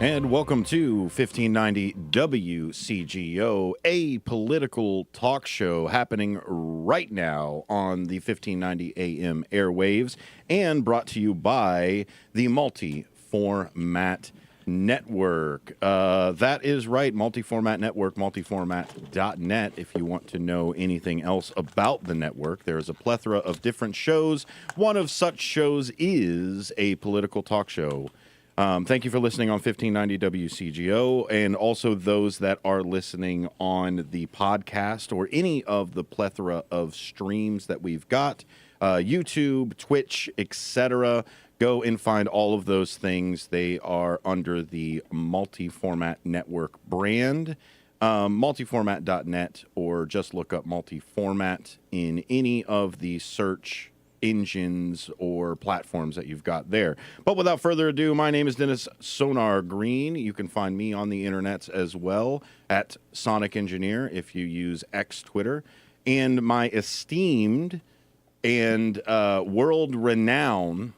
And welcome to 1590 WCGO, a political talk show happening right now on the 1590 AM airwaves and brought to you by the Multi-Format Network. That is right, Multi-Format Network, multiformat.net. If you want to know anything else about the network, there is a plethora of different shows. One of such shows is a political talk show. Thank you for listening on 1590 WCGO, and also those that are listening on the podcast or any of the plethora of streams that we've got, YouTube, Twitch, etc. Go and find all of those things. They are under the Multi-Format Network brand, multiformat.net, or just look up Multi-Format in any of the search engines or platforms that you've got there. But without further ado, my name is Dennis Sonar Green. You can find me on the internets as well at Sonic Engineer if you use X Twitter. And my esteemed and world-renowned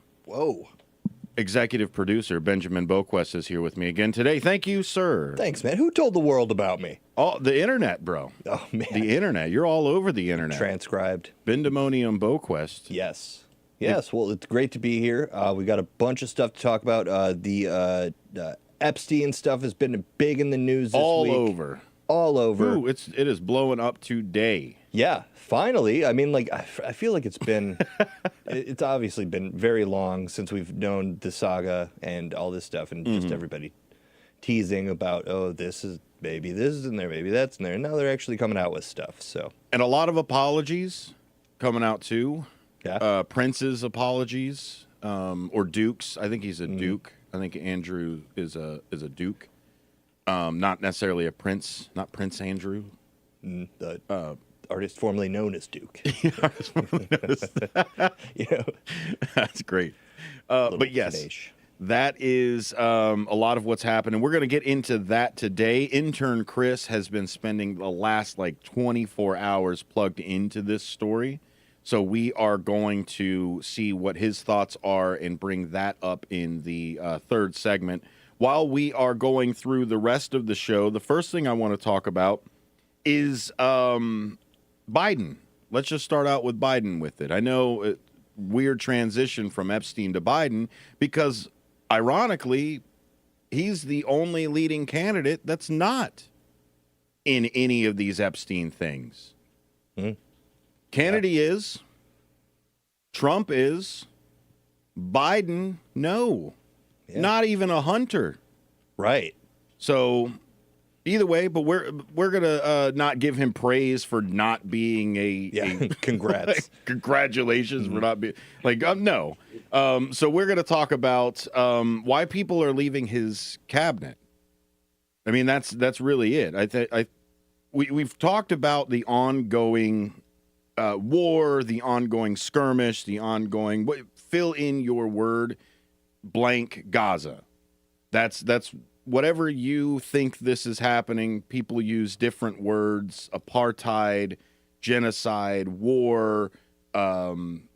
executive producer, Benjamin Boquist, is here with me again today. Thank you, sir. Thanks, man. Who told the world about me? Oh, the internet, bro. Oh, man. The internet. You're all over the internet. Transcribed. Bendemonium Boquist. Yes. Yes. Well, it's great to be here. We got a bunch of stuff to talk about. The Epstein stuff has been big in the news this All week. over. All over. Ooh, it is blowing up today. Yeah. Finally. I mean, like, I feel like it's been, it's obviously been very long since we've known the saga and all this stuff, and just everybody teasing about, oh, this is in there, maybe that's in there. And now they're actually coming out with stuff. So, and a lot of apologies coming out too. yeah. Prince's apologies, or Duke's. I think he's a Duke. I think Andrew is a Duke. Not necessarily a Prince, not Prince Andrew. The artist formerly known as Duke. You know, That's great. But yes. Ganesh. That is a lot of what's happened, and we're going to get into that today. Intern Chris has been spending the last 24 hours plugged into this story, so we are going to see what his thoughts are and bring that up in the third segment. While we are going through the rest of the show, the first thing I want to talk about is Biden. Let's just start out with Biden with it. I know weird transition from Epstein to Biden because ironically, he's the only leading candidate that's not in any of these Epstein things. Kennedy is. Trump is. Biden, no. Yeah. Not even a hunter. Right. So either way, but we're gonna not give him praise for not being a Congrats. congratulations for not being no. So we're gonna talk about why people are leaving his cabinet. I mean, that's really it. We've talked about the ongoing war, the ongoing skirmish, the ongoing fill in your word blank Gaza. That's whatever you think this is happening, people use different words: apartheid, genocide, war,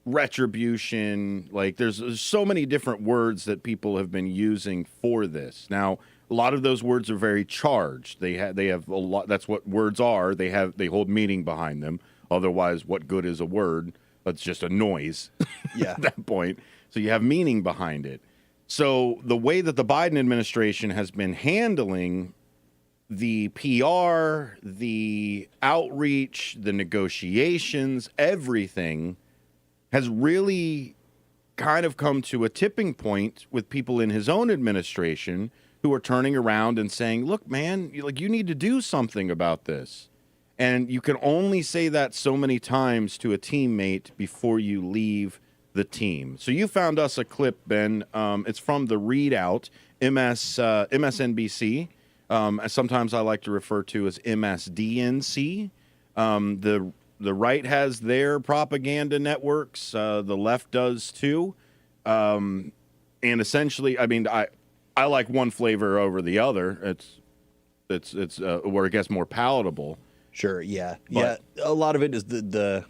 retribution. There's so many different words that people have been using for this. Now, a lot of those words are very charged. They have a lot. That's what words are. They hold meaning behind them. Otherwise, what good is a word? It's just a noise. Yeah. At that point. So you have meaning behind it. So the way that the Biden administration has been handling the PR, the outreach, the negotiations, everything has really kind of come to a tipping point with people in his own administration who are turning around and saying, look, man, you need to do something about this. And you can only say that so many times to a teammate before you leave the team. So you found us a clip, Ben. It's from the Readout, MSNBC. Sometimes I like to refer to as MSDNC. The right has their propaganda networks. The left does too. And essentially, I mean, I like one flavor over the other. It's where it gets more palatable. Sure. Yeah. But- Yeah. A lot of it is the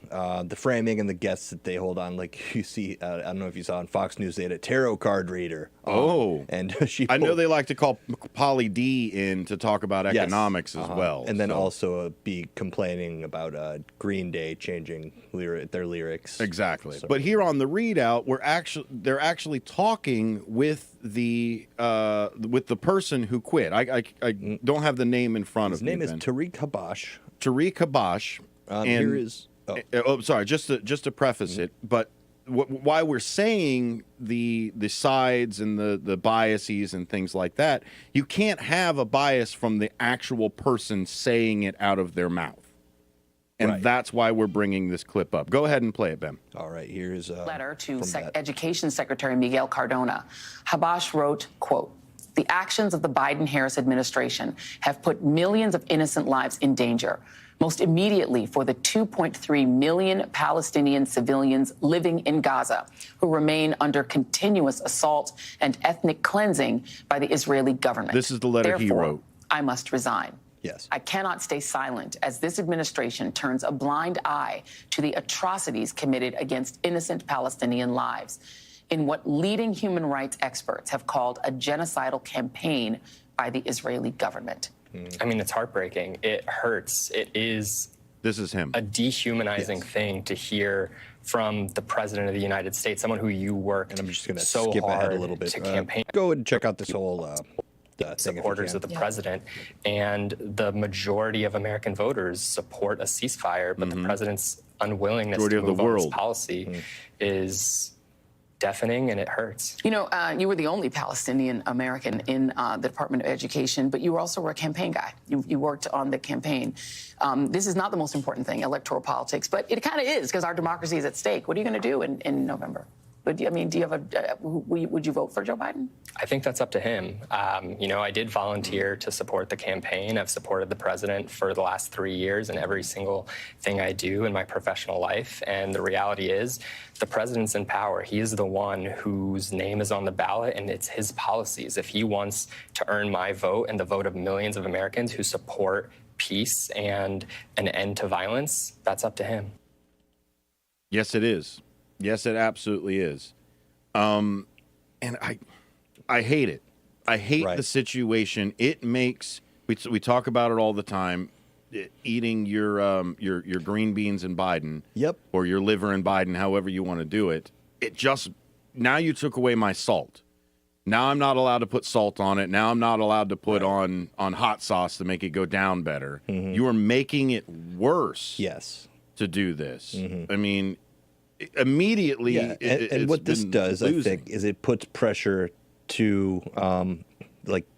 framing and the guests that they hold on. Like you see, I don't know if you saw on Fox News, they had a tarot card reader. Oh. and she. I know pulled- they like to call Polly D in to talk about Yes. economics as well. and then so- also be complaining about Green Day changing their lyrics. Exactly. So- But here on the readout, they're actually talking with the person who quit. I don't have the name in front His of me. name is Ben. Tariq Habash. Tariq Habash. Here is. Oh. Sorry, just to preface it, but why we're saying the sides and the biases and things like that, you can't have a bias from the actual person saying it out of their mouth. And Right. that's why we're bringing this clip up. Go ahead and play it, Ben. All right. Here's letter to from that. Education Secretary Miguel Cardona. Habash wrote, quote, "The actions of the Biden-Harris administration have put millions of innocent lives in danger, most immediately for the 2.3 million Palestinian civilians living in Gaza who remain under continuous assault and ethnic cleansing by the Israeli government. This is the letter he Therefore, wrote. I must resign. Yes. I cannot stay silent as this administration turns a blind eye to the atrocities committed against innocent Palestinian lives in what leading human rights experts have called a genocidal campaign by the Israeli government." I mean, it's heartbreaking. It hurts. It is This is him. a dehumanizing Yes. thing to hear from the president of the United States, someone who you worked And I'm just going to so skip hard ahead a little bit. to campaign Go and check out this whole thing if you supporters can. of the president, and the majority of American voters support a ceasefire, but the president's unwillingness Majority to of the move on this world. policy is deafening, and it hurts. You know, you were the only Palestinian American in the Department of Education, but you were also a campaign guy. You worked on the campaign. This is not the most important thing, electoral politics, but it kind of is because our democracy is at stake. What are you going to do in November? Do you have would you vote for Joe Biden? I think that's up to him. I did volunteer to support the campaign. I've supported the president for the last 3 years in every single thing I do in my professional life. And the reality is, the president's in power. He is the one whose name is on the ballot, and it's his policies. If he wants to earn my vote and the vote of millions of Americans who support peace and an end to violence, that's up to him. Yes, it is. Yes, it absolutely is. And I hate it. I hate Right. the situation. It makes we talk about it all the time. Eating your green beans in Biden, Yep. or your liver in Biden, however you want to do it. It just now you took away my salt. Now I'm not allowed to put salt on it. Now I'm not allowed to put on hot sauce to make it go down better. You are making it worse. Yes. To do this. I mean, immediately. Yeah, it- and it's what this been does, I losing. think, is it puts pressure to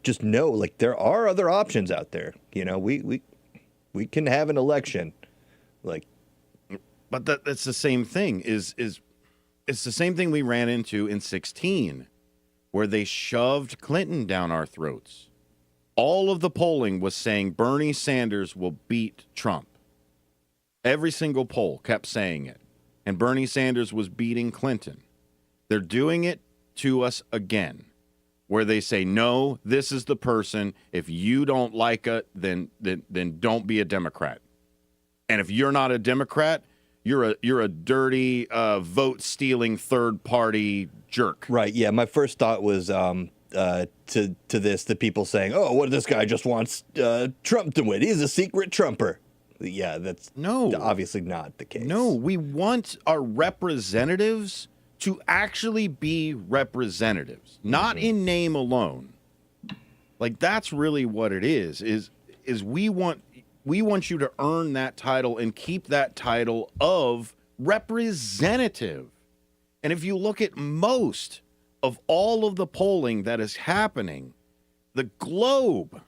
just know, like, there are other options out there. You know, we can have an election, like, But that's the same thing. Is it's the same thing we ran into in 2016, where they shoved Clinton down our throats. All of the polling was saying Bernie Sanders will beat Trump. Every single poll kept saying it. And Bernie Sanders was beating Clinton. They're doing it to us again, where they say, no, this is the person. If you don't like it, then don't be a Democrat. And if you're not a Democrat, you're a dirty vote stealing third party jerk. right. Yeah. My first thought was to this, the people saying, oh, what this guy just wants Trump to win. He's a secret Trumper. Yeah, that's No. obviously not the case. No, we want our representatives to actually be representatives, not in name alone. Like that's really what it is we want you to earn that title and keep that title of representative. And if you look at most of all of the polling that is happening, the Globe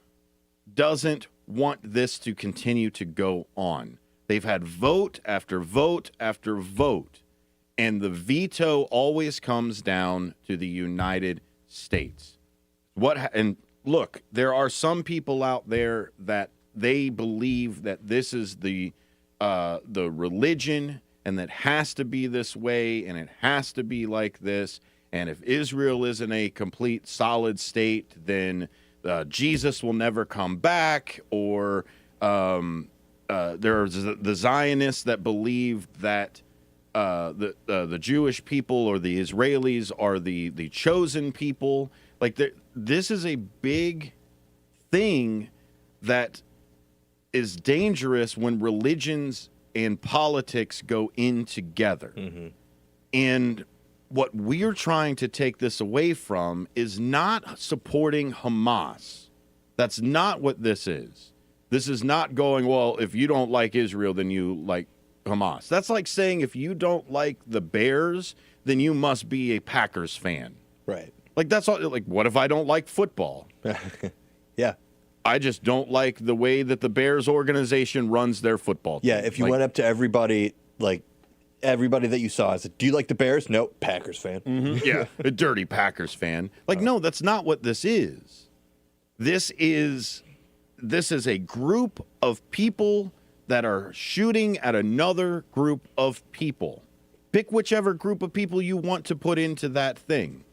doesn't want this to continue to go on. They've had vote after vote after vote, and the veto always comes down to the United States. And look, there are some people out there that they believe that this is the religion, and that has to be this way, and it has to be like this. And if Israel isn't a complete solid state, then Jesus will never come back, or there's the Zionists that believe that the Jewish people or the Israelis are the chosen people. Like, this is a big thing that is dangerous when religions and politics go in together. Mm-hmm. And what we're trying to take this away from is not supporting Hamas. That's not what this is. This is not going, well, if you don't like Israel, then you like Hamas. That's like saying if you don't like the Bears, then you must be a Packers fan. Right. Like, that's all. Like, what if I don't like football? Yeah. I just don't like the way that the Bears organization runs their football team. Yeah, if you went up to everybody, like everybody that you saw, I said, "Do you like the Bears?" No, Packers fan. Mm-hmm. Yeah, a dirty Packers fan. Like, no, that's not what this is. This is a group of people that are shooting at another group of people. Pick whichever group of people you want to put into that thing.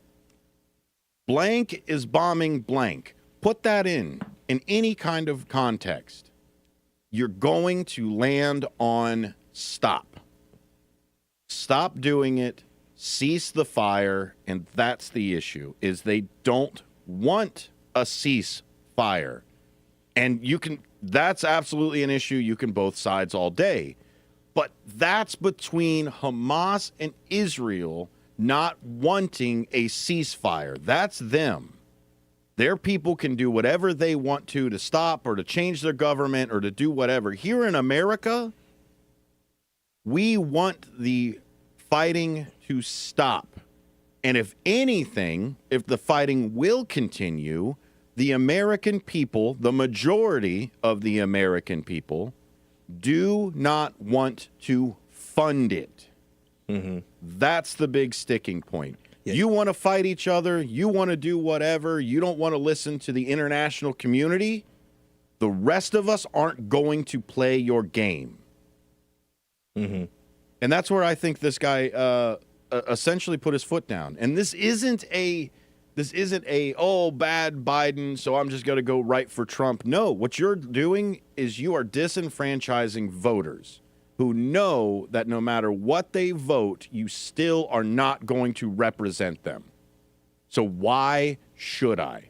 Blank is bombing blank. Put that in any kind of context. You're going to land on stop. Stop doing it. Cease the fire. And that's the issue, is they don't want a ceasefire. And that's absolutely an issue. You can both sides all day. But that's between Hamas and Israel not wanting a ceasefire. That's them. Their people can do whatever they want to stop or to change their government or to do whatever. Here in America, we want the fighting to stop. And if anything, if the fighting will continue, the American people, the majority of the American people, do not want to fund it. Mm-hmm. That's the big sticking point. Yeah. You want to fight each other. You want to do whatever. You don't want to listen to the international community. The rest of us aren't going to play your game. Mm-hmm. And that's where I think this guy essentially put his foot down. And this isn't a bad Biden, so I'm just going to go right for Trump. No, what you're doing is you are disenfranchising voters who know that no matter what they vote, you still are not going to represent them. So why should I?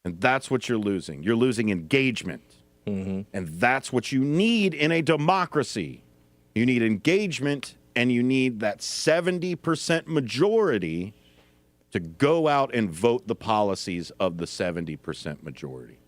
And that's what you're losing. You're losing engagement. Mm-hmm. And that's what you need in a democracy. You need engagement, and you need that 70% majority to go out and vote the policies of the 70% majority.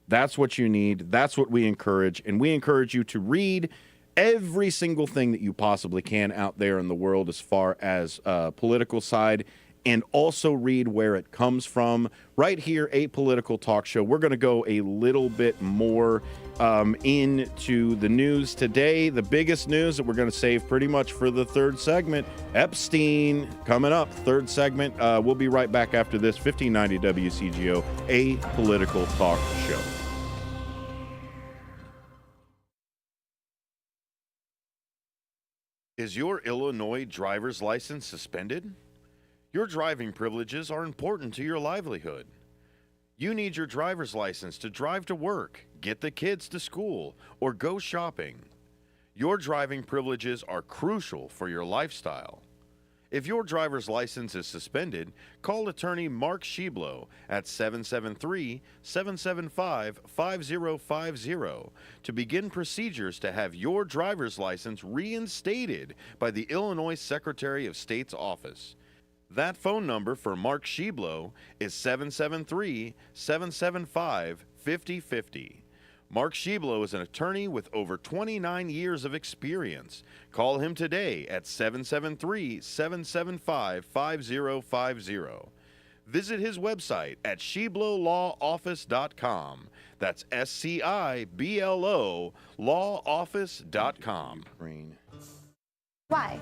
That's what you need. That's what we encourage. And we encourage you to read every single thing that you possibly can out there in the world as far as political side, and also read where it comes from. Right here, A Political Talk Show. We're going to go a little bit more into the news today. The biggest news that we're going to save pretty much for the third segment. Epstein coming up, third segment. We'll be right back after this. 1590 WCGO, A Political Talk Show. Is your Illinois driver's license suspended? Your driving privileges are important to your livelihood. You need your driver's license to drive to work, get the kids to school, or go shopping. Your driving privileges are crucial for your lifestyle. If your driver's license is suspended, call attorney Mark Sheblo at 773-775-5050 to begin procedures to have your driver's license reinstated by the Illinois Secretary of State's office. That phone number for Mark Sheblo is 773-775-5050. Mark Sheblo is an attorney with over 29 years of experience. Call him today at 773-775-5050. Visit his website at SheblowLawOffice.com. That's SCIBLO lawoffice.com. Why?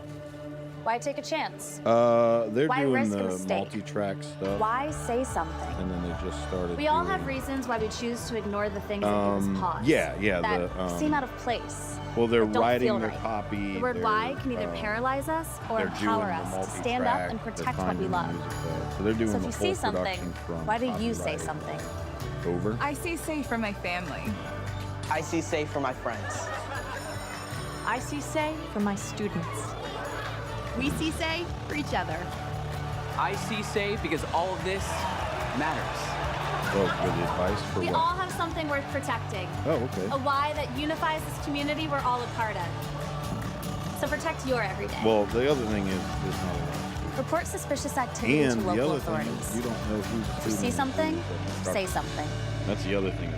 Why take a chance? They're Why doing risk a the mistake? multi-track stuff. Why say something? And then they just started. We all have doing- reasons why we choose to ignore the things that give us pause. yeah, that the, seem out of place. Well, they're that don't writing feel their right. copy. The word they're, why can either paralyze us or they're empower doing the us to stand up and multi-track, protect they're what we finding love. music there. So they're doing So the if you whole see something, production from why do you say copywriting something? Over. I say safe for my family. I see safe for my friends. I see say for my students. We see say for each other. I see say because all of this matters. Well, good advice for We what? all have something worth protecting. Oh, okay. A why that unifies this community we're all a part of. So protect your everyday. Well, the other thing is there's not a lot. Report suspicious activity And to the local other thing authorities. is you don't know who's If you student see and something, who's say instructor. something. That's the other thing.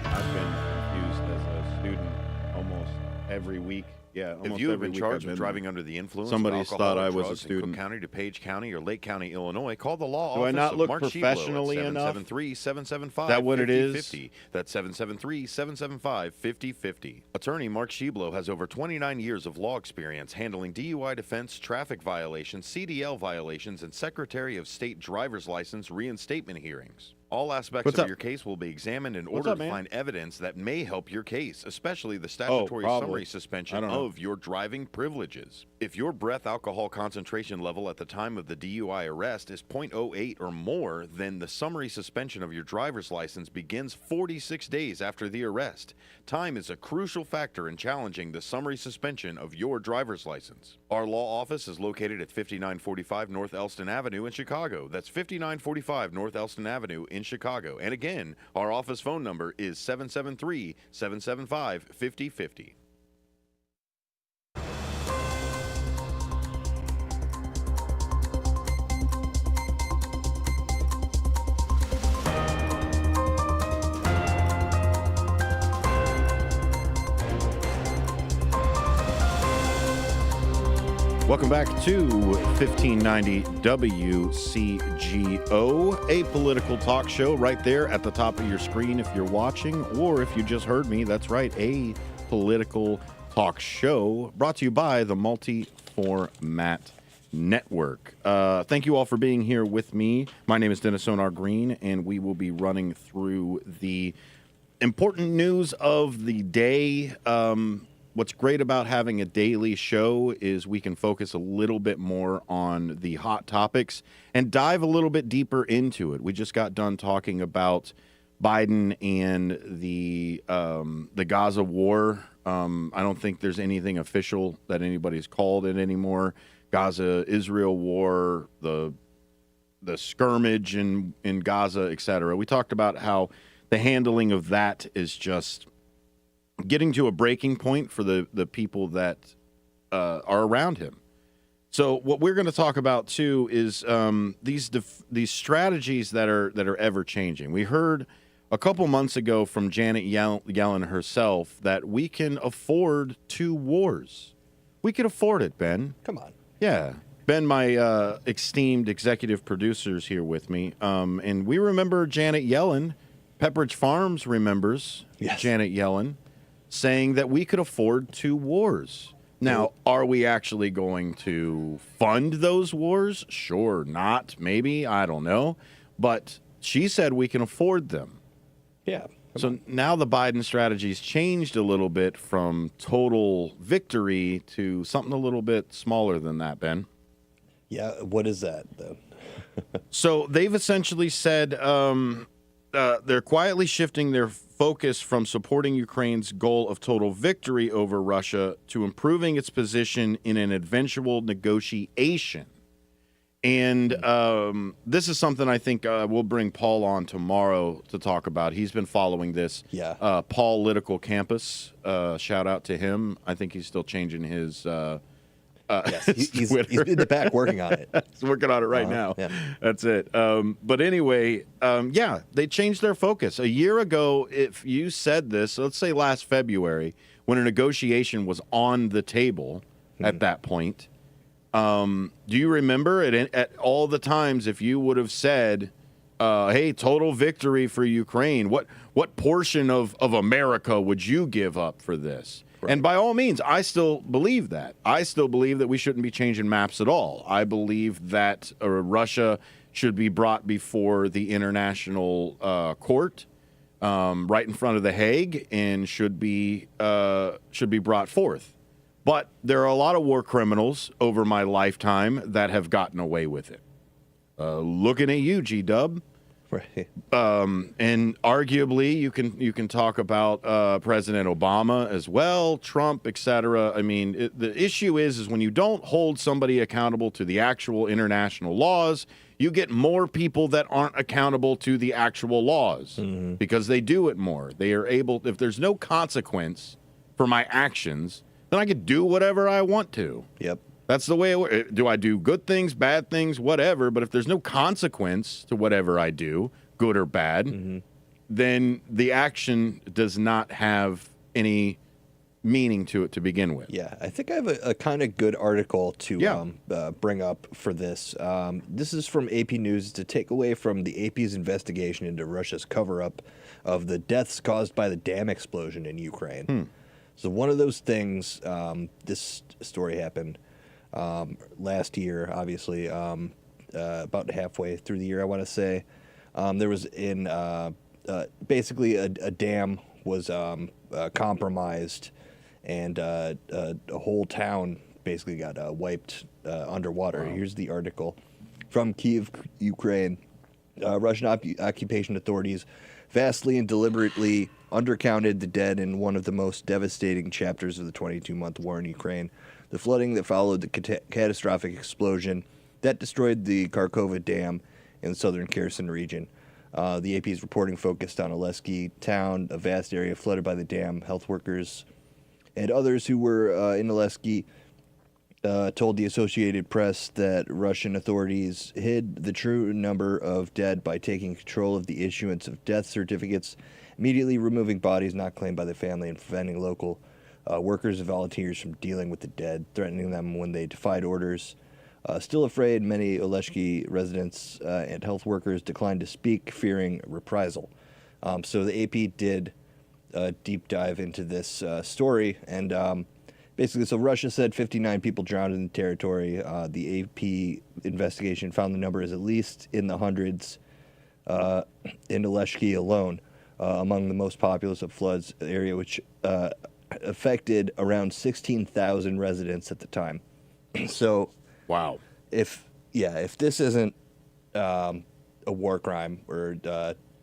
I've been confused as a student almost every week. Yeah, almost If you have every been week charged I've with been driving under the influence Somebody's of thought alcohol I or was a drugs in student. Cook County, DuPage County, or Lake County, Illinois, call the law Do I office not of look Mark professionally Sheblo enough? at 773-775-5050. That what it is? 50. That's 773-775-5050. Attorney Mark Sheblo has over 29 years of law experience handling DUI defense, traffic violations, CDL violations, and Secretary of State driver's license reinstatement hearings. All aspects What's of up? your case will be examined in What's order up, to man? find evidence that may help your case, especially the statutory probably. summary I suspension don't know. of your driving privileges. If your breath alcohol concentration level at the time of the DUI arrest is 0.08 or more, then the summary suspension of your driver's license begins 46 days after the arrest. Time is a crucial factor in challenging the summary suspension of your driver's license. Our law office is located at 5945 North Elston Avenue in Chicago. That's 5945 North Elston Avenue in Chicago. And again, our office phone number is 773-775-5050. Welcome back to 1590 WCGO, a political talk show right there at the top of your screen if you're watching, or if you just heard me, that's right, a political talk show brought to you by the Multi-Format Network. Thank you all for being here with me. My name is Dennis Sonar Green, and we will be running through the important news of the day. What's great about having a daily show is we can focus a little bit more on the hot topics and dive a little bit deeper into it. We just got done talking about Biden and the Gaza war. I don't think there's anything official that anybody's called it anymore. Gaza-Israel war, the skirmish in Gaza, etc. We talked about how the handling of that is just getting to a breaking point for the people that are around him. So what we're going to talk about too is these strategies that are ever changing. We heard a couple months ago from Janet Yellen herself that we can afford 2 wars. We could afford it, Ben. Come on. Yeah. Ben, my esteemed executive producer's here with me, and we remember Janet Yellen. Pepperidge Farms remembers Janet Yellen saying that we could afford 2 wars. Now, are we actually going to fund those wars? Sure, not, maybe, I don't know. But she said we can afford them. Yeah. So now the Biden strategy's changed a little bit from total victory to something a little bit smaller than that, Ben. Yeah, what is that, though? So they've essentially said they're quietly shifting their focus from supporting Ukraine's goal of total victory over Russia to improving its position in an eventual negotiation. And this is something I think we'll bring Paul on tomorrow to talk about. He's been following this. Yeah. Paul Political Campus, shout out to him. I think he's still changing his Yes, he's in the back working on it. He's working on it right now. Yeah. That's it. But anyway, yeah, they changed their focus. A year ago, if you said this, let's say last February, when a negotiation was on the table at that point, do you remember at all the times if you would have said, hey, total victory for Ukraine, what portion of America would you give up for this? Right. And by all means, I still believe that. I still believe that we shouldn't be changing maps at all. I believe that Russia should be brought before the international court right in front of The Hague and should be brought forth. But there are a lot of war criminals over my lifetime that have gotten away with it. Looking at you, G-Dub. Right. And arguably, you can talk about President Obama as well, Trump, etc. I mean, the issue is when you don't hold somebody accountable to the actual international laws, you get more people that aren't accountable to the actual laws because they do it more. They are able, if there's no consequence for my actions, then I could do whatever I want to. Yep. That's the way it works. Do I do good things, bad things, whatever? But if there's no consequence to whatever I do, good or bad, then the action does not have any meaning to it to begin with. Yeah, I think I have a kind of good article to bring up for this. This is from AP News. It's a takeaway from the AP's investigation into Russia's cover-up of the deaths caused by the dam explosion in Ukraine. So one of those things, this story happened last year, obviously, about halfway through the year, I want to say. There was basically a dam was compromised, and a whole town basically got wiped underwater. Wow. Here's the article from Kyiv, Ukraine. Russian occupation authorities vastly and deliberately undercounted the dead in one of the most devastating chapters of the 22-month war in Ukraine. The flooding that followed the catastrophic explosion that destroyed the Kharkova Dam in the southern Kherson region. The AP's reporting focused on Oleski town, a vast area flooded by the dam. Health workers and others who were in Oleski told the Associated Press that Russian authorities hid the true number of dead by taking control of the issuance of death certificates, immediately removing bodies not claimed by the family, and preventing local workers and volunteers from dealing with the dead, threatening them when they defied orders. Still afraid, many Oleski residents and health workers declined to speak, fearing reprisal. So the AP did a deep dive into this story, and basically, so Russia said 59 people drowned in the territory. The AP investigation found the number is at least in the hundreds in Oleski alone, among the most populous of floods area, which affected around 16,000 residents at the time. So, wow. If this isn't a war crime or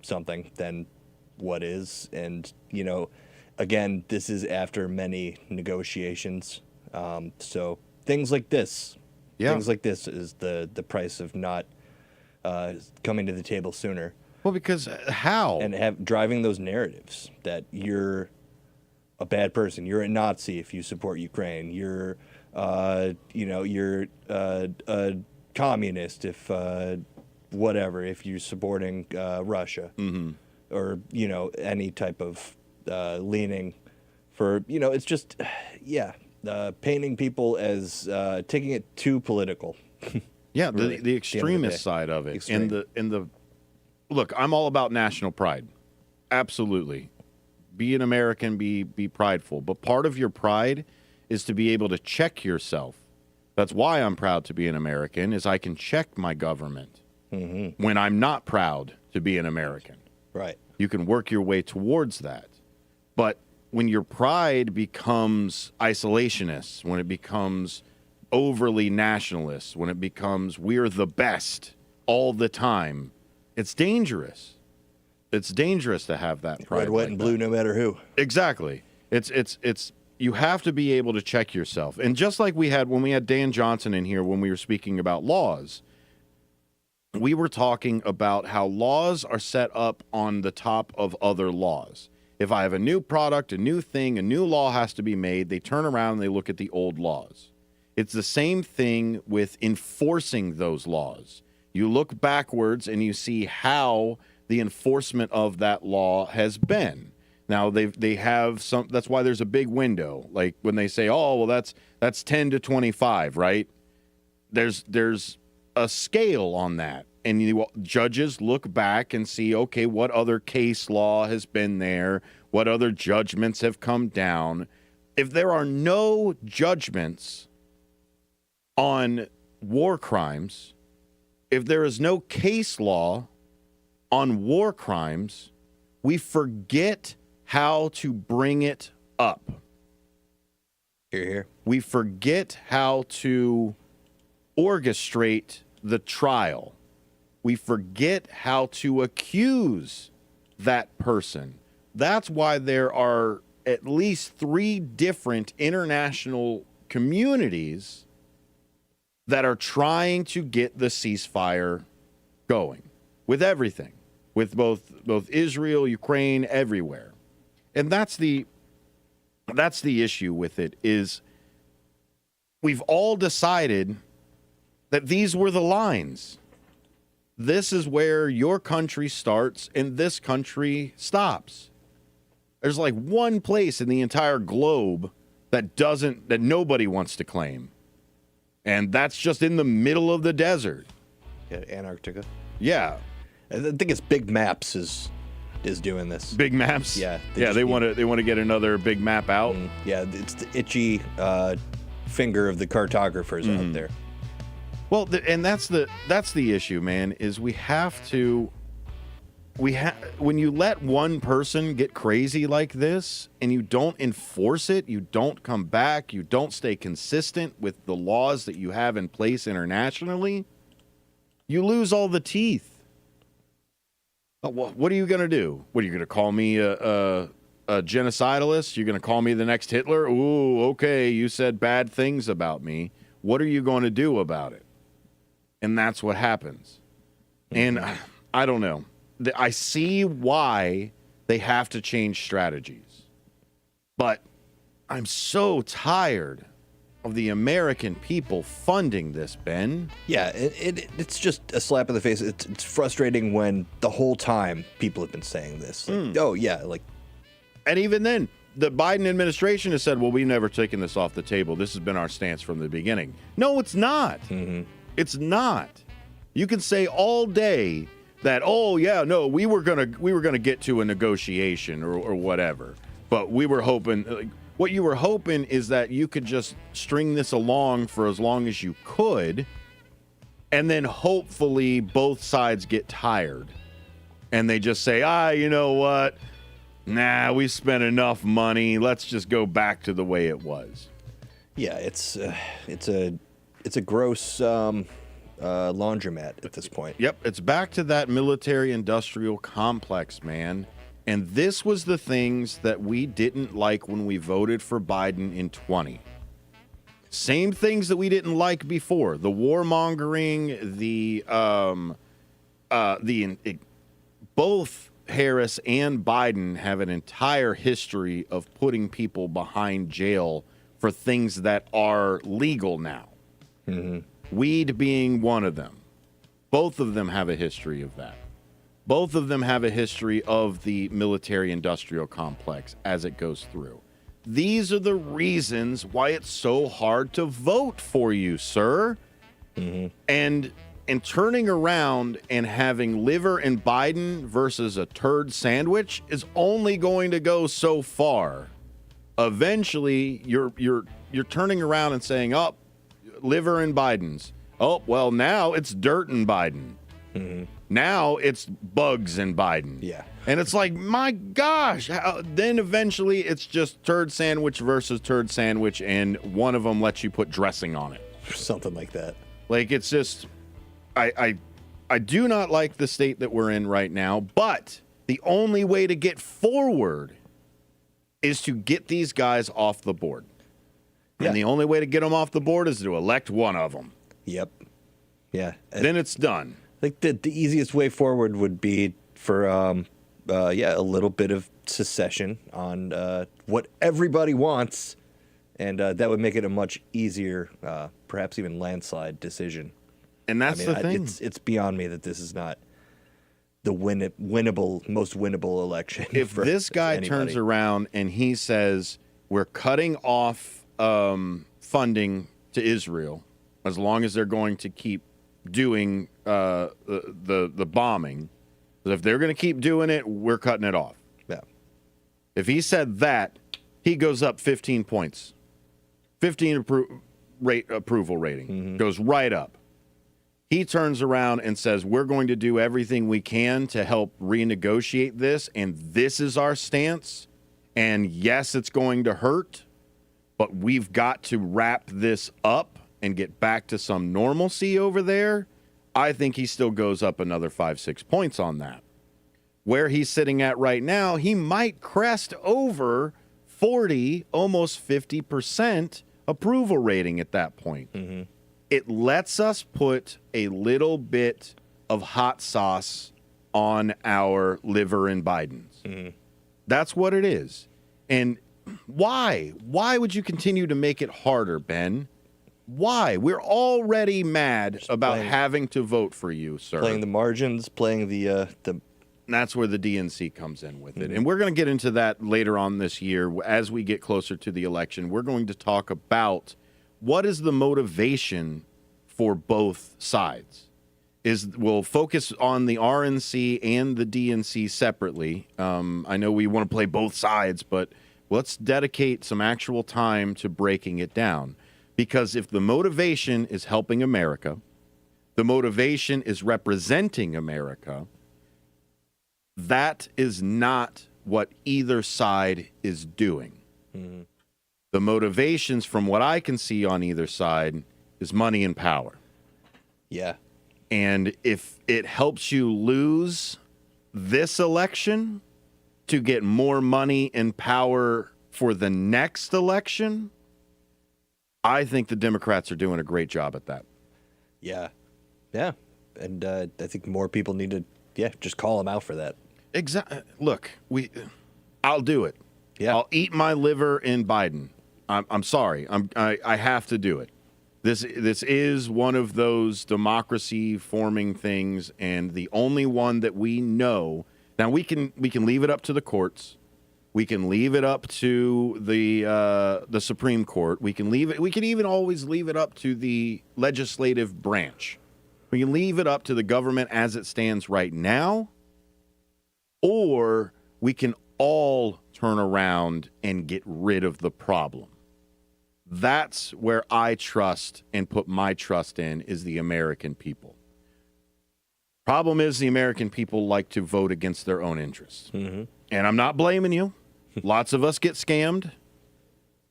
something, then what is? And again, this is after many negotiations. So things like this, is the price of not coming to the table sooner. Well, because how? And driving those narratives that you're a bad person, you're a Nazi if you support Ukraine, you're you're a communist if whatever, if you're supporting Russia, or any type of leaning for it's just painting people as taking it too political. Yeah, really, the extremist side of it. Extreme. And the look, I'm all about national pride. Absolutely. Be an American, be prideful. But part of your pride is to be able to check yourself. That's why I'm proud to be an American, is I can check my government when I'm not proud to be an American. Right. You can work your way towards that. But when your pride becomes isolationist, when it becomes overly nationalist, when it becomes we're the best all the time, it's dangerous. It's dangerous to have that pride. Red, white, and blue, no matter who. Exactly. It's you have to be able to check yourself. And just like we had when we had Dan Johnson in here when we were speaking about laws, we were talking about how laws are set up on the top of other laws. If I have a new product, a new thing, a new law has to be made, they turn around and they look at the old laws. It's the same thing with enforcing those laws. You look backwards and you see how the enforcement of that law has been. Now they have some. That's why there's a big window. Like when they say, "Oh, well, that's 10 to 25," right? There's a scale on that, and judges look back and see, okay, what other case law has been there? What other judgments have come down? If there are no judgments on war crimes, if there is no case law on war crimes, we forget how to bring it up. Hear, hear. We forget how to orchestrate the trial. we forget how to accuse that person. That's why there are at least 3 different international communities that are trying to get the ceasefire going with everything, with both Israel, Ukraine, everywhere. And that's the issue with it, is we've all decided that these were the lines. This is where your country starts and this country stops. There's like one place in the entire globe that nobody wants to claim. And that's just in the middle of the desert. Yeah, Antarctica. Yeah. I think it's Big Maps is doing this. Big Maps? Yeah. They want to get another big map out. Yeah, it's the itchy finger of the cartographers out there. Well, and that's the issue, man, is when you let one person get crazy like this and you don't enforce it, you don't come back, you don't stay consistent with the laws that you have in place internationally, you lose all the teeth. What are you going to do? What, are you going to call me a genocidalist? You're going to call me the next Hitler? Ooh, okay, you said bad things about me. What are you going to do about it? And that's what happens. And I don't know. I see why they have to change strategies. But I'm so tired of the American people funding this, Ben. Yeah, it's just a slap in the face. It's frustrating when the whole time people have been saying this. Like, oh, yeah, like... And even then, the Biden administration has said, well, we've never taken this off the table. This has been our stance from the beginning. No, it's not. It's not. You can say all day that, oh yeah, no, we were gonna get to a negotiation or whatever, but we were hoping. Like, what you were hoping is that you could just string this along for as long as you could, and then hopefully both sides get tired, and they just say, you know what? Nah, we spent enough money. Let's just go back to the way it was. Yeah, it's a gross laundromat at this point. Yep, it's back to that military-industrial complex, man. And this was the things that we didn't like when we voted for Biden in 20. Same things that we didn't like before: the warmongering, both Harris and Biden have an entire history of putting people behind jail for things that are legal now. Weed being one of them. Both of them have a history of that. Both of them have a history of the military-industrial complex as it goes through. These are the reasons why it's so hard to vote for you, sir. And turning around and having liver and Biden versus a turd sandwich is only going to go so far. Eventually, you're turning around and saying, oh, liver and Biden's. Oh, well, now it's dirt and Biden. Now it's bugs and Biden. Yeah. And it's like, my gosh. Then eventually it's just turd sandwich versus turd sandwich, and one of them lets you put dressing on it. Something like that. Like, it's just, I do not like the state that we're in right now, but the only way to get forward is to get these guys off the board. Yeah. And the only way to get them off the board is to elect one of them. Yep. Yeah. Then it's done. Like the easiest way forward would be for a little bit of secession on what everybody wants, and that would make it a much easier, perhaps even landslide decision. And that's the thing. It's beyond me that this is not the most winnable election. If this guy turns around and he says we're cutting off funding to Israel as long as they're going to keep doing the bombing, if they're going to keep doing it, we're cutting it off. Yeah. If he said that, he goes up 15 points. 15 approval rating goes right up. He turns around and says, we're going to do everything we can to help renegotiate this, and this is our stance. And yes, it's going to hurt, but we've got to wrap this up and get back to some normalcy over there. I think he still goes up another 5-6 points on that. Where he's sitting at right now, he might crest over 40, almost 50% approval rating at that point. Mm-hmm. It lets us put a little bit of hot sauce on our liver in Biden's. Mm-hmm. That's what it is. And why? Why would you continue to make it harder, Ben? Why? We're already mad about having to vote for you, sir. Playing the margins, playing the. That's where the DNC comes in with it. And we're going to get into that later on this year as we get closer to the election. We're going to talk about what is the motivation for both sides. We'll focus on the RNC and the DNC separately. I know we want to play both sides, but let's dedicate some actual time to breaking it down. Because if the motivation is helping America, the motivation is representing America, that is not what either side is doing. Mm-hmm. The motivations, from what I can see on either side, is money and power. Yeah. And if it helps you lose this election to get more money and power for the next election, I think the Democrats are doing a great job at that. Yeah. Yeah. And I think more people need to, just call them out for that. Exactly. Look, I'll do it. Yeah. I'll eat my liver in Biden. I'm sorry. I have to do it. This is one of those democracy forming things, and the only one that we know. Now we can leave it up to the courts. We can leave it up to the Supreme Court. We can even always leave it up to the legislative branch. We can leave it up to the government as it stands right now, or we can all turn around and get rid of the problem. That's where I trust and put my trust in, is the American people. Problem is, the American people like to vote against their own interests. Mm-hmm. And I'm not blaming you. Lots of us get scammed.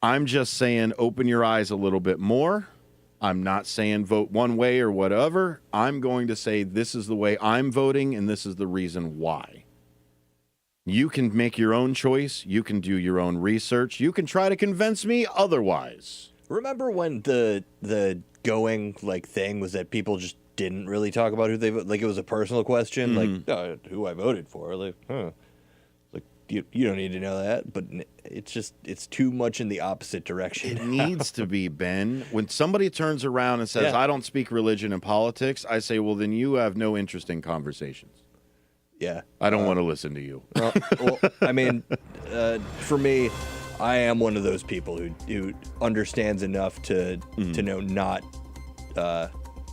I'm just saying, open your eyes a little bit more. I'm not saying vote one way or whatever. I'm going to say this is the way I'm voting, and this is the reason why. You can make your own choice. You can do your own research. You can try to convince me otherwise. Remember when the going thing was that people just didn't really talk about who they voted? Like, it was a personal question, who I voted for. Like, you don't need to know that, but it's too much in the opposite direction. It needs to be, Ben. When somebody turns around and says, I don't speak religion and politics, I say, well, then you have no interest in conversations. Yeah. I don't want to listen to you. Well, I mean, for me, I am one of those people who understands enough to know not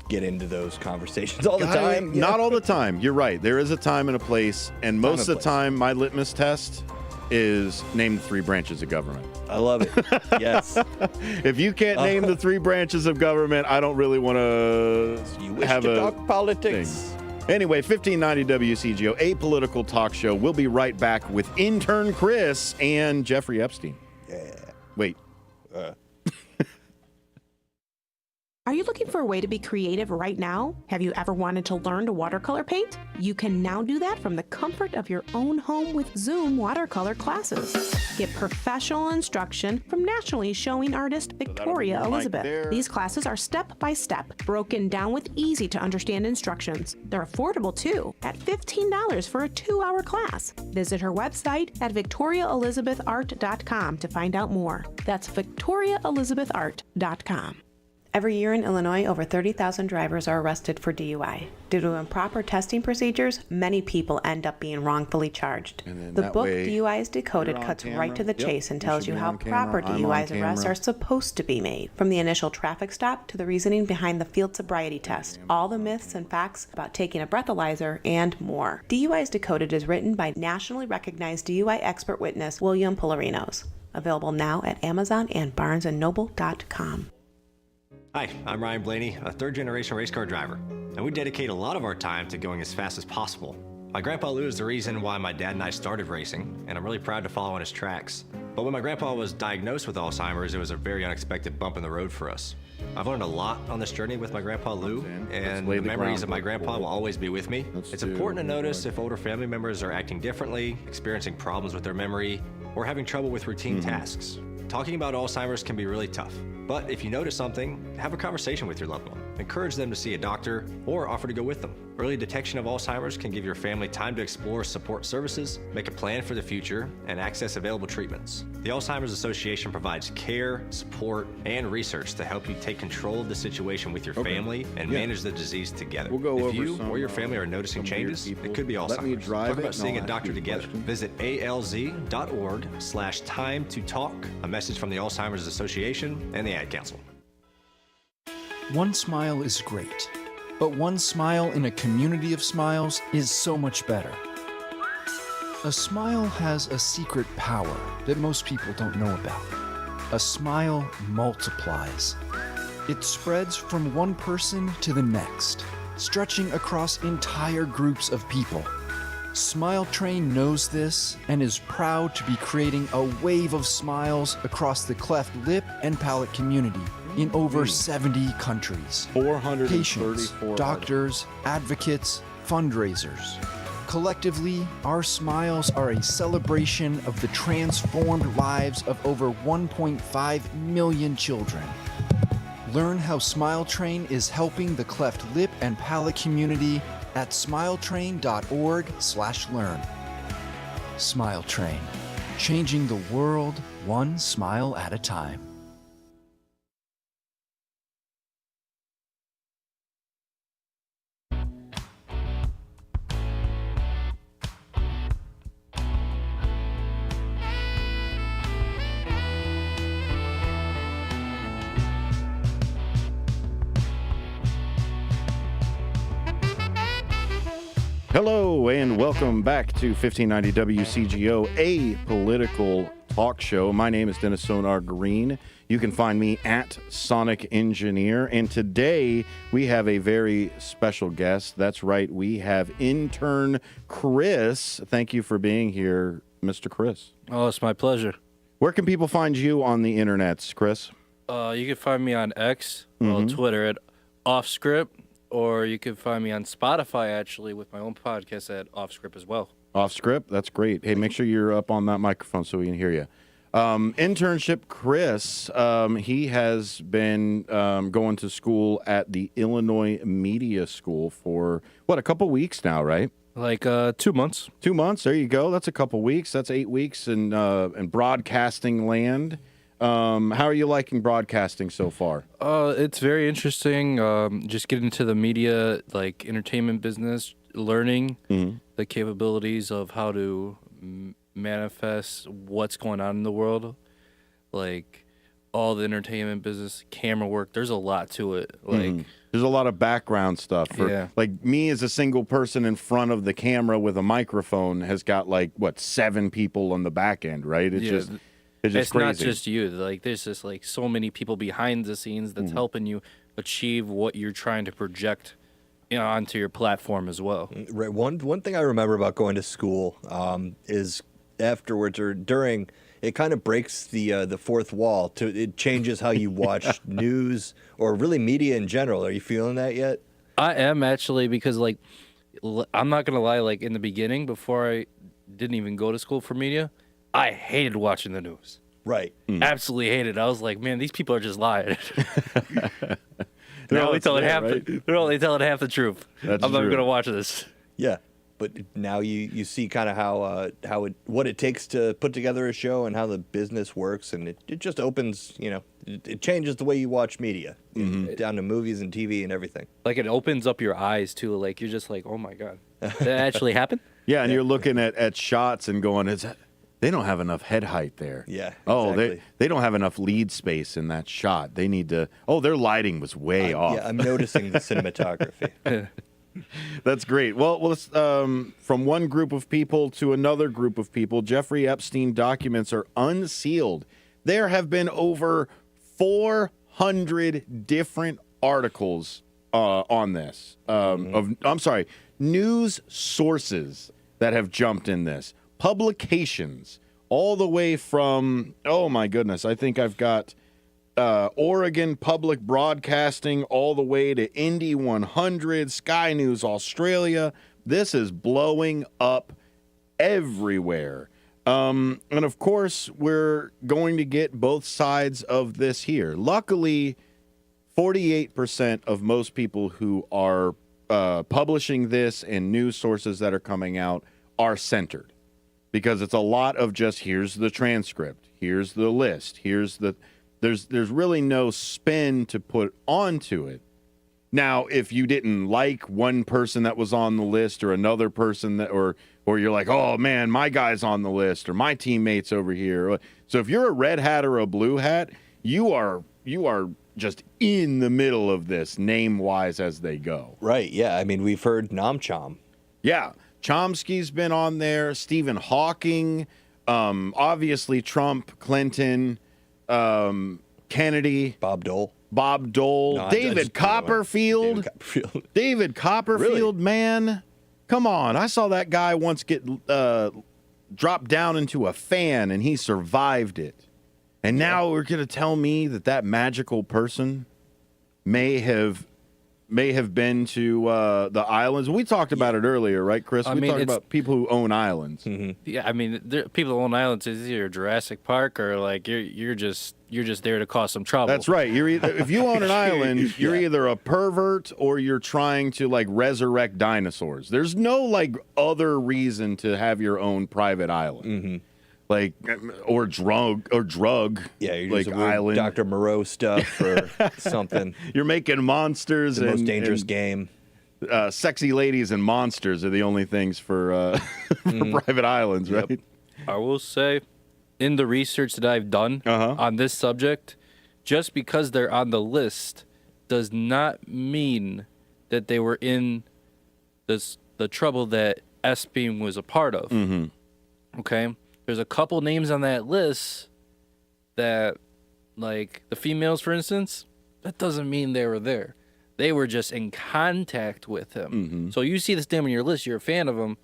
get into those conversations all the time. Not all the time. You're right. There is a time and a place, and most of the time, my litmus test is name the 3 branches of government. I love it. Yes. If you can't name the 3 branches of government, I don't really want to have to talk politics. Thing. Anyway, 1590 WCGO, a political talk show. We'll be right back with intern Chris and Jeffrey Epstein. Yeah. Wait. Are you looking for a way to be creative right now? Have you ever wanted to learn to watercolor paint? You can now do that from the comfort of your own home with Zoom watercolor classes. Get professional instruction from nationally showing artist Victoria Elizabeth. These classes are step-by-step, broken down with easy-to-understand instructions. They're affordable, too, at $15 for a 2-hour class. Visit her website at victoriaelizabethart.com to find out more. That's victoriaelizabethart.com. Every year in Illinois, over 30,000 drivers are arrested for DUI. Due to improper testing procedures, many people end up being wrongfully charged. The book DUIs Decoded cuts right to the chase and tells you how proper DUIs arrests are supposed to be made. From the initial traffic stop to the reasoning behind the field sobriety test, all the myths and facts about taking a breathalyzer, and more. DUIs Decoded is written by nationally recognized DUI expert witness William Polarinos. Available now at Amazon and BarnesandNoble.com. Hi, I'm Ryan Blaney, a third-generation race car driver, and we dedicate a lot of our time to going as fast as possible. My grandpa Lou is the reason why my dad and I started racing, and I'm really proud to follow in his tracks. But when my grandpa was diagnosed with Alzheimer's, it was a very unexpected bump in the road for us. I've learned a lot on this journey with my grandpa Lou, and the memories of my grandpa will always be with me. It's important to notice if older family members are acting differently, experiencing problems with their memory, or having trouble with routine tasks. Talking about Alzheimer's can be really tough, but if you notice something, have a conversation with your loved one. Encourage them to see a doctor or offer to go with them. Early detection of Alzheimer's can give your family time to explore support services, make a plan for the future, and access available treatments. The Alzheimer's Association provides care, support, and research to help you take control of the situation with your family and manage the disease together. We'll go if over you some, or your family are noticing changes, it could be Alzheimer's. Let me drive Talk it about seeing and a I'll doctor ask you together. questions. Visit alz.org/time to talk. A message from the Alzheimer's Association and the Ad Council. One smile is great, but one smile in a community of smiles is so much better. A smile has a secret power that most people don't know about. A smile multiplies. It spreads from one person to the next, stretching across entire groups of people. Smile Train knows this and is proud to be creating a wave of smiles across the cleft lip and palate community in over 70 countries. 434 Patients, doctors, advocates, fundraisers. Collectively, our smiles are a celebration of the transformed lives of over 1.5 million children. Learn how Smile Train is helping the cleft lip and palate community at smiletrain.org/learn. Smile Train, changing the world one smile at a time. Hello and welcome back to 1590 WCGO, a political talk show. My name is Dennis Sonar Green. You can find me at Sonic Engineer, and today we have a very special guest. That's right, we have intern Chris. Thank you for being here, Mr. Chris. Oh, it's my pleasure. Where can people find you on the internets, Chris? You can find me on X, well, Twitter at Offscript, or you can find me on Spotify, actually, with my own podcast at Offscript as well. Offscript, that's great. Hey, make sure you're up on that microphone so we can hear you. Internship Chris, he has been going to school at the Illinois Media School for, a couple weeks now, right? Like 2 months. 2 months, there you go. That's a couple weeks. That's 8 weeks in broadcasting land. How are you liking broadcasting so far? It's very interesting. Just getting into the media, like entertainment business, learning the capabilities of how to manifest what's going on in the world, like all the entertainment business, camera work. There's a lot to it. Like there's a lot of background stuff. Like me as a single person in front of the camera with a microphone has got 7 people on the back end, right? It's just crazy. Not just you. Like there's just so many people behind the scenes that's helping you achieve what you're trying to project onto your platform as well. Right. One thing I remember about going to school is afterwards or during, it kind of breaks the fourth wall. It changes how you watch news or really media in general. Are you feeling that yet? I am actually, because I'm not gonna lie. In the beginning, before I didn't even go to school for media, I hated watching the news. Right. Absolutely hated it. I was like, man, these people are just lying. They're only telling half the truth. That's I'm not true. going to watch this. Yeah. But now you see kind of what it takes to put together a show and how the business works, and it just opens, it changes the way you watch media, down to movies and TV and everything. It opens up your eyes too. You're just like, oh my god, that actually happened? Yeah, and you're looking at shots and going, they don't have enough head height there. Yeah. Oh, exactly. they don't have enough lead space in that shot. They need to. Oh, their lighting was way off. Yeah, I'm noticing the cinematography. That's great. Well, let's, from one group of people to another group of people, Jeffrey Epstein documents are unsealed. There have been over 400 different articles on this. News sources that have jumped in this. Publications, all the way from, oh my goodness, I think I've got Oregon Public Broadcasting, all the way to Indy 100, Sky News Australia. This is blowing up everywhere. And of course, we're going to get both sides of this here. Luckily, 48% of most people who are publishing this and news sources that are coming out are centered, because it's a lot of just here's the transcript, here's the list, there's really no spin to put onto it. Now, if you didn't like one person that was on the list or another person that, or you're like, oh man, my guy's on the list or my teammates over here. So if you're a red hat or a blue hat, you are just in the middle of this name-wise as they go. Right, yeah. I mean, we've heard Nam Chom. Yeah, Chomsky's been on there, Stephen Hawking, obviously Trump, Clinton, Kennedy. Bob Dole. No, David Copperfield. David Copperfield, really? Man. Come on. I saw that guy once get dropped down into a fan and he survived it. And now we're going to tell me that magical person may have been to the islands. We talked about it earlier, right, Chris? We talked about people who own islands. Mm-hmm. Yeah, I mean, people who own islands is either Jurassic Park or like you're just there to cause some trouble. That's right. You're either, if you own an island, you're either a pervert or you're trying to like resurrect dinosaurs. There's no like other reason to have your own private island. Mm-hmm. Like or drug. Yeah, you're like just island Dr. Moreau stuff or something. You're making monsters. The most dangerous game. Sexy ladies and monsters are the only things for private islands, right? Yep. I will say, in the research that I've done on this subject, just because they're on the list does not mean that they were in the trouble that Esping was a part of. Mm-hmm. Okay? There's a couple names on that list that, like the females, for instance, that doesn't mean they were there. They were just in contact with him. Mm-hmm. So you see this name on your list, you're a fan of him,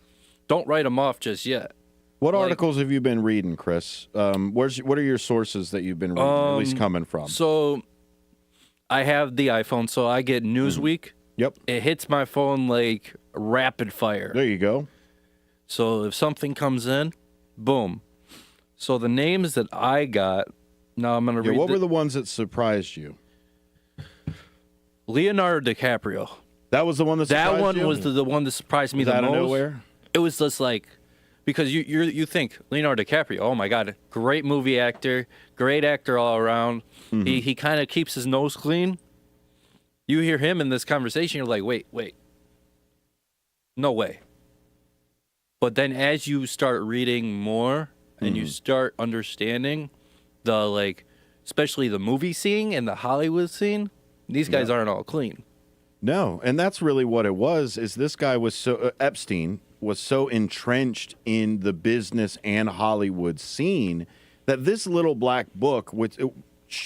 don't write him off just yet. What articles have you been reading, Chris? What are your sources that you've been reading, at least coming from? So I have the iPhone, so I get Newsweek. Mm-hmm. Yep. It hits my phone like rapid fire. There you go. So if something comes in, boom. So the names that I got, now I'm going to read. What were the ones that surprised you? Leonardo DiCaprio. That was the one that surprised you? That one you? was the one that surprised me the most. Out of nowhere? It was just like, because you think Leonardo DiCaprio, oh my God, great movie actor, great actor all around. Mm-hmm. He kind of keeps his nose clean. You hear him in this conversation, you're like, wait. No way. But then as you start reading more and you start understanding the, like, especially the movie scene and the Hollywood scene, these guys aren't all clean. No, and that's really what it was, is this guy was so, Epstein was so entrenched in the business and Hollywood scene that this little black book, which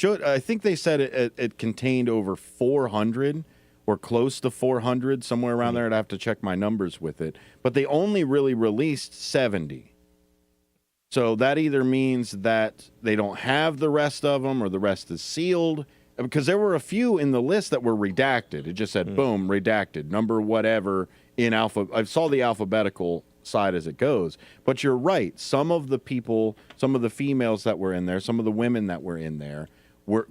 I think they said it contained over 400 or close to 400, somewhere around there. I'd have to check my numbers with it. But they only really released 70. So that either means that they don't have the rest of them or the rest is sealed. Because there were a few in the list that were redacted. It just said, boom, redacted, number whatever in alpha. I saw the alphabetical side as it goes. But you're right. Some of the people, some of the females that were in there, some of the women that were in there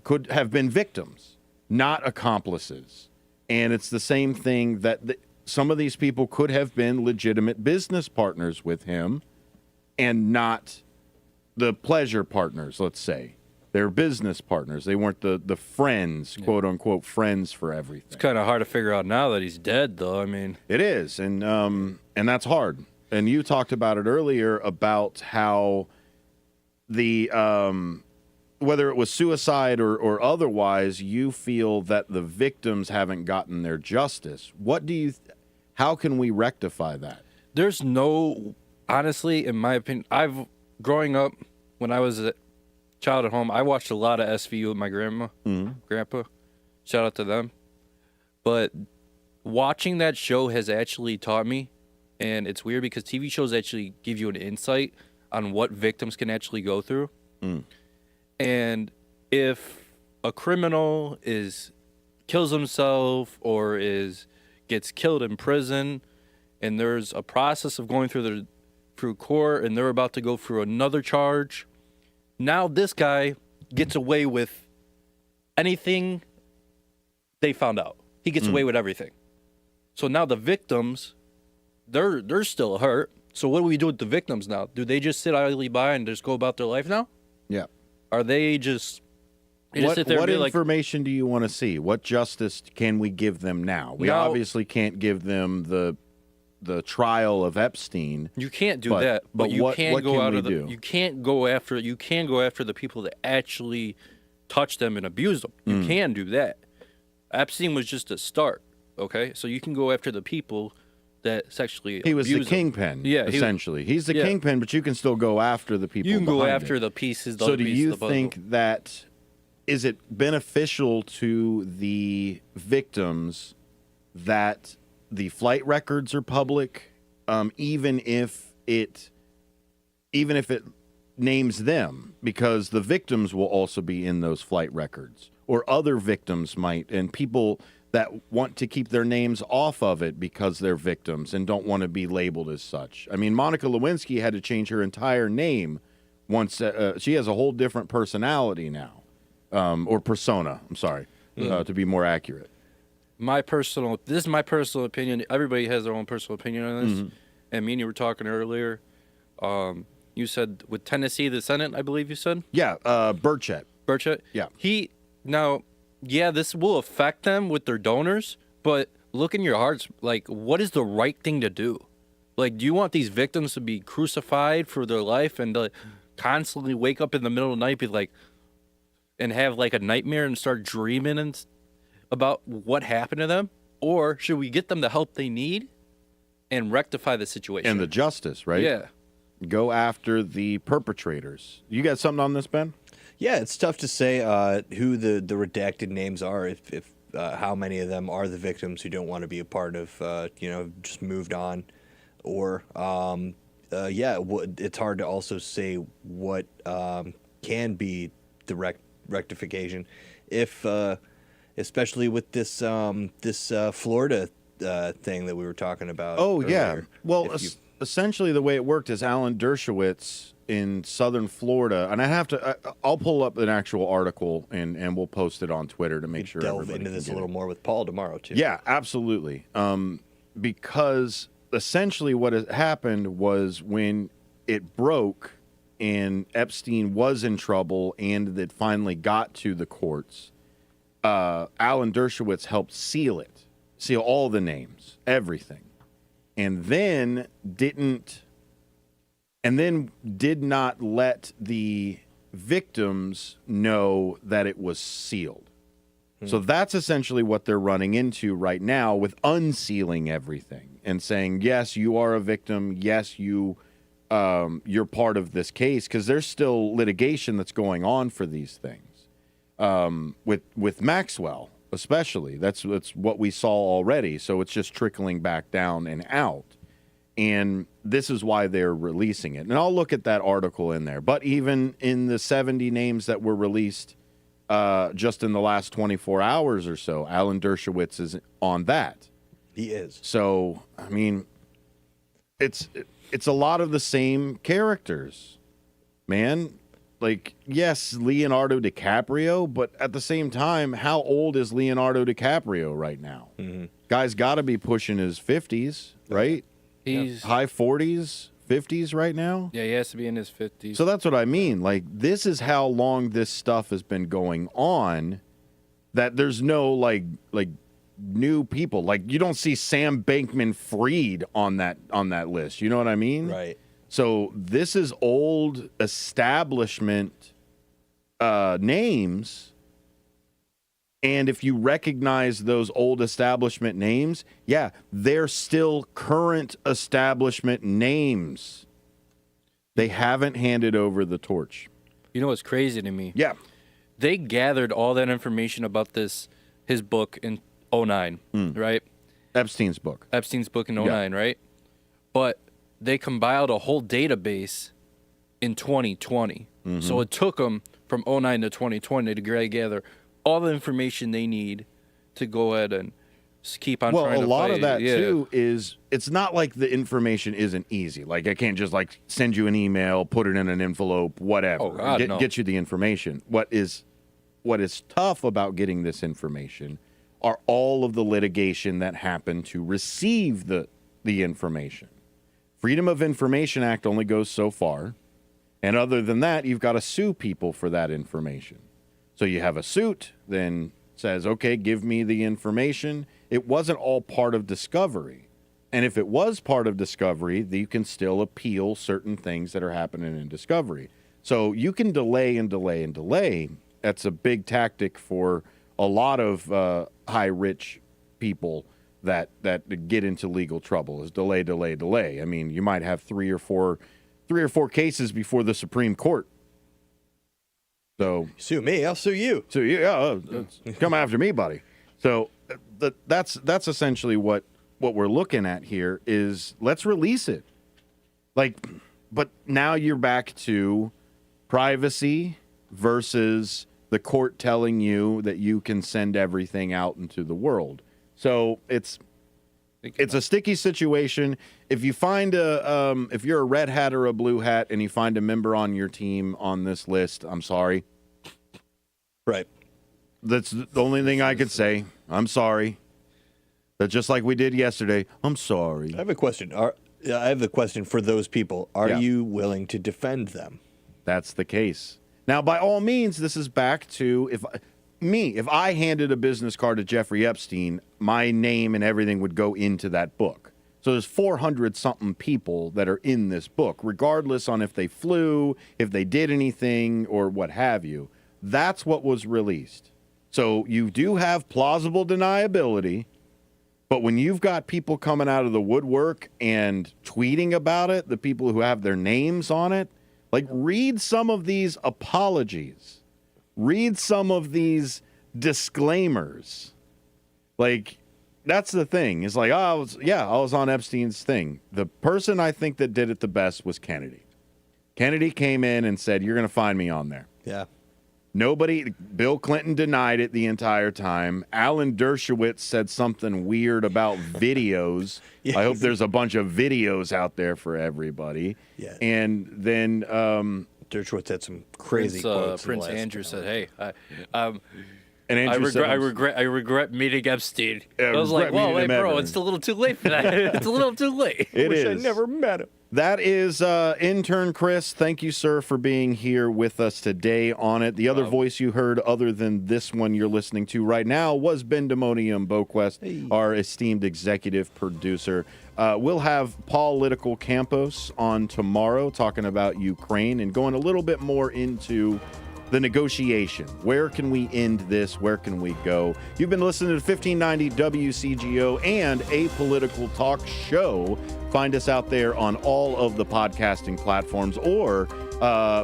could have been victims, not accomplices. And it's the same thing that some of these people could have been legitimate business partners with him and not the pleasure partners, let's say. They're business partners. They weren't the friends, quote unquote, friends for everything. It's kind of hard to figure out now that he's dead, though. I mean, it is, and that's hard. And you talked about it earlier about how the whether it was suicide or otherwise, you feel that the victims haven't gotten their justice. What do you? How can we rectify that? There's no, honestly, in my opinion, growing up when I was a child at home, I watched a lot of SVU with my grandpa. Shout out to them. But watching that show has actually taught me, and it's weird because TV shows actually give you an insight on what victims can actually go through. And if a criminal kills himself or gets killed in prison, and there's a process of going through court, and they're about to go through another charge. Now this guy gets away with anything they found out. He gets away with everything. So now the victims, they're still hurt. So what do we do with the victims now? Do they just sit idly by and just go about their life now? Yeah. Are they just... What information do you want to see? What justice can we give them now? We obviously can't give them the trial of Epstein. You can't do that, but you can go out of the. You can't go after. You can go after the people that actually touch them and abuse them. You can do that. Epstein was just a start. Okay, so you can go after the people that sexually. He was the abuse kingpin. Them. Yeah, essentially, he's the kingpin, but you can still go after the people. You can go after it. the pieces. So, do you think that? Is it beneficial to the victims that the flight records are public, even if it names them? Because the victims will also be in those flight records, or other victims might, and people that want to keep their names off of it because they're victims and don't want to be labeled as such. I mean, Monica Lewinsky had to change her entire name once. She has a whole different personality now. Or persona, I'm sorry, to be more accurate. This is my personal opinion. Everybody has their own personal opinion on this. And me and you were talking earlier. You said with Tennessee, the Senate, I believe you said? Yeah, Burchett. Burchett? Yeah. This will affect them with their donors, but look in your hearts, like, what is the right thing to do? Like, do you want these victims to be crucified for their life and to constantly wake up in the middle of the night, be like, and have like a nightmare and start dreaming about what happened to them? Or should we get them the help they need and rectify the situation? And the justice, right? Yeah. Go after the perpetrators. You got something on this, Ben? Yeah, it's tough to say who the redacted names are, if how many of them are the victims who don't want to be a part of, just moved on. Or, it's hard to also say what can be the rectification, if especially with this Florida thing that we were talking about. Oh earlier. yeah. Well, essentially the way it worked is Alan Dershowitz in Southern Florida, and I'll pull up an actual article and we'll post it on Twitter to make sure delve into this a little more with Paul tomorrow too. Yeah, absolutely. Because essentially what had happened was when it broke and Epstein was in trouble and it finally got to the courts, Alan Dershowitz helped seal all the names, everything, and then did not let the victims know that it was sealed. So that's essentially what they're running into right now with unsealing everything and saying, yes, you are a victim. Yes, you're part of this case, because there's still litigation that's going on for these things. With Maxwell, especially, that's what we saw already. So it's just trickling back down and out. And this is why they're releasing it. And I'll look at that article in there. But even in the 70 names that were released just in the last 24 hours or so, Alan Dershowitz is on that. He is. So, I mean, it's a lot of the same characters, man. Like, yes, Leonardo DiCaprio, but at the same time, how old is Leonardo DiCaprio right now? Guy's got to be pushing his 50s, right? He's high 40s, 50s right now. Yeah, he has to be in his 50s. So that's what I mean. Like, this is how long this stuff has been going on, that there's no like new people. Like, you don't see Sam Bankman-Fried on that list. You know what I mean? Right. So this is old establishment names. And if you recognize those old establishment names, yeah, they're still current establishment names. They haven't handed over the torch. You know what's crazy to me? Yeah. They gathered all that information about his book in 2009, right? Epstein's book in 2009, right? But they compiled a whole database in 2020. So it took them from 2009 to 2020 to gather all the information they need to go ahead and keep on well, trying to a lot fight. of that too is it's not like the information isn't easy. Like I can't just like send you an email, put it in an envelope, whatever, Oh, God, no. get you the information. What is tough about getting this information are all of the litigation that happened to receive the information. Freedom of Information Act only goes so far, and other than that, you've got to sue people for that information. So you have a suit, then says, okay, give me the information. It wasn't all part of discovery. And if it was part of discovery, you can still appeal certain things that are happening in discovery. So you can delay and delay and delay. That's a big tactic for a lot of high-rich people that get into legal trouble is delay, delay, delay. I mean, you might have three or four cases before the Supreme Court. So sue me, I'll sue you. Sue you, yeah. Come after me, buddy. So that's essentially what we're looking at here is let's release it. But now you're back to privacy versus the court telling you that you can send everything out into the world. So it's a sticky situation. If you find if you're a red hat or a blue hat and you find a member on your team on this list, I'm sorry. Right. That's the only thing I could say. I'm sorry. That's just like we did yesterday. I'm sorry. I have a question. I have a question for those people. Are you willing to defend them? That's the case. Now, by all means, this is back to if I handed a business card to Jeffrey Epstein, my name and everything would go into that book. So there's 400-something people that are in this book, regardless on if they flew, if they did anything, or what have you. That's what was released. So you do have plausible deniability, but when you've got people coming out of the woodwork and tweeting about it, the people who have their names on it, like read some of these apologies. Read some of these disclaimers. Like, that's the thing. It's like, I was on Epstein's thing. The person I think that did it the best was Kennedy. Kennedy came in and said, you're going to find me on there. Yeah. Bill Clinton denied it the entire time. Alan Dershowitz said something weird about videos. Yes. I hope there's a bunch of videos out there for everybody. Yeah. And then Dershowitz had some crazy quotes. Prince Andrew said, "Hey, and Andrew I regret meeting Epstein." I was like, "Whoa, wait, bro, it's a little too late for that. It's a little too late." I wish I never met him. That is intern Chris. Thank you, sir, for being here with us today on it. The other voice you heard, other than this one you're listening to right now, was Bendemonium Boquest, our esteemed executive producer. We'll have Political Campos on tomorrow talking about Ukraine and going a little bit more into the negotiation. Where can we end this? Where can we go? You've been listening to 1590 WCGO and A Political Talk Show. Find us out there on all of the podcasting platforms or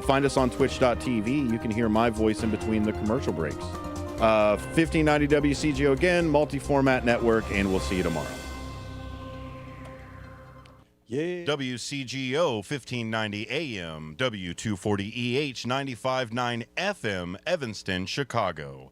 find us on twitch.tv. You can hear my voice in between the commercial breaks. 1590 WCGO again, multi-format network, and we'll see you tomorrow. Yeah. WCGO 1590 AM, W240EH 95.9 FM, Evanston, Chicago.